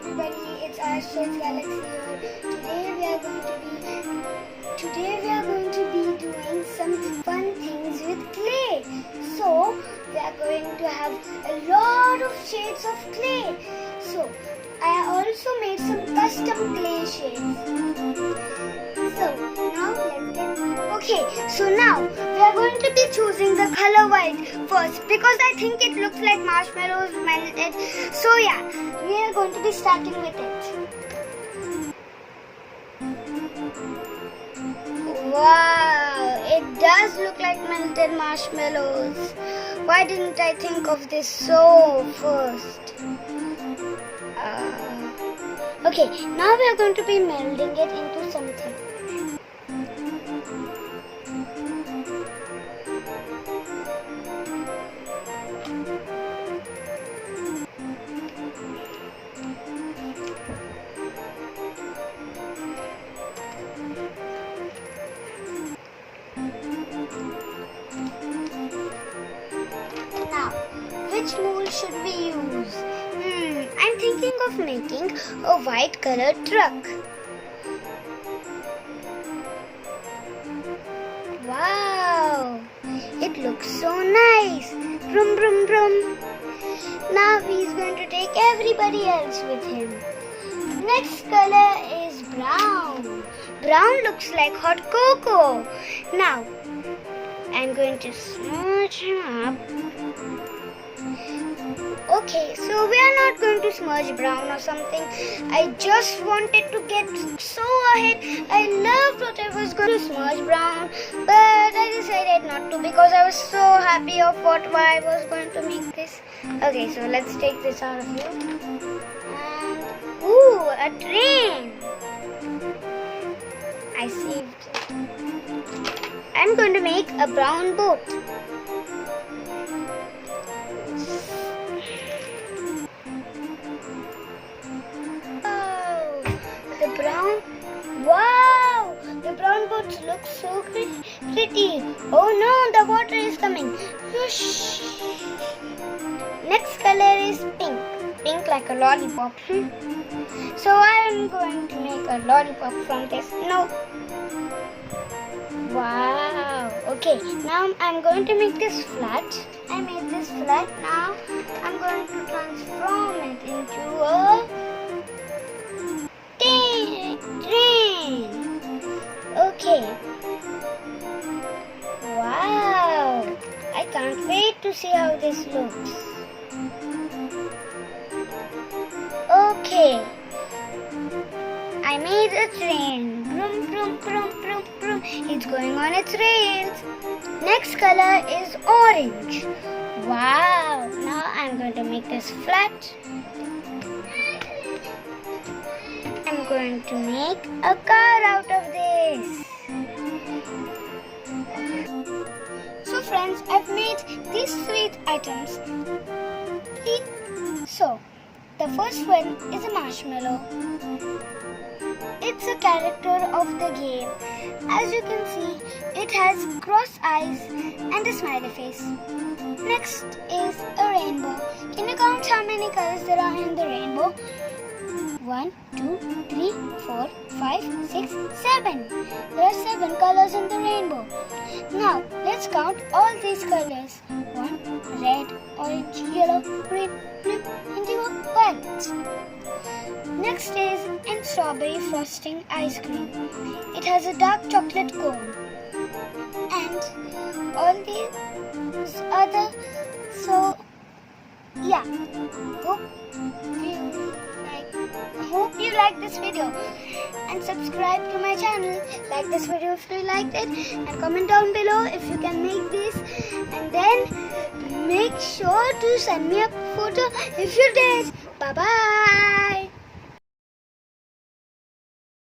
everybody, it's Ash's Galaxy here. Today we are going to be doing some fun things with clay. So we are going to have a lot of shades of clay. So I also made some custom clay shades. So now we are going to be choosing the color white first because I think it looks like marshmallows melted. So yeah, we are going to be starting with it. Wow, it does look like melted marshmallows. Why didn't I think of this so first? Okay, now we are going to be melding it into something. Now, which mold should we use? I'm thinking of making a white colored truck. Wow, it looks so nice. Brum brum brum. Now he's going to take everybody else with him. Next color is brown. Brown looks like hot cocoa. Now, I'm going to smudge him up. Okay, so we are not going to smudge brown or something. I just wanted to get so ahead. I loved what I was going to smudge brown, but I decided not to because I was so happy of why I was going to make this. Okay, so let's take this out of here. And, ooh, a train. I saved it. I'm going to make a brown boat. Wow! The brown boats look so pretty. Oh no, the water is coming. Whoosh. Next color is pink. Pink like a lollipop. So I am going to make a lollipop from this. No. Wow. Okay, now I'm going to make this flat. I made this flat. Now I'm going to transform it into a train. Okay. Wow. I can't wait to see how this looks. Okay. I made a train. Brum, brum, brum, brum, brum. It's going on its rails. Next color is orange. Wow. Now I'm going to make this flat. I'm going to make a car out of this. So friends, I've made these 3 items. So, the first one is a marshmallow. It's a character of the game. As you can see, it has cross eyes and a smiley face. Next is a rainbow. Can you count how many colors there are in the rainbow? 1, 2, 3, 4, 5, 6, 7. There are 7 colors in the rainbow. Now, let's count all these colors. 1, red, orange, yellow, green, blue, indigo, white. Next is in strawberry frosting ice cream. It has a dark chocolate cone. And all these other, so yeah. Hope you like this video and subscribe to my channel. Like this video if you liked it and comment down below if you can make this, and then make sure to send me a photo if you did. Bye bye.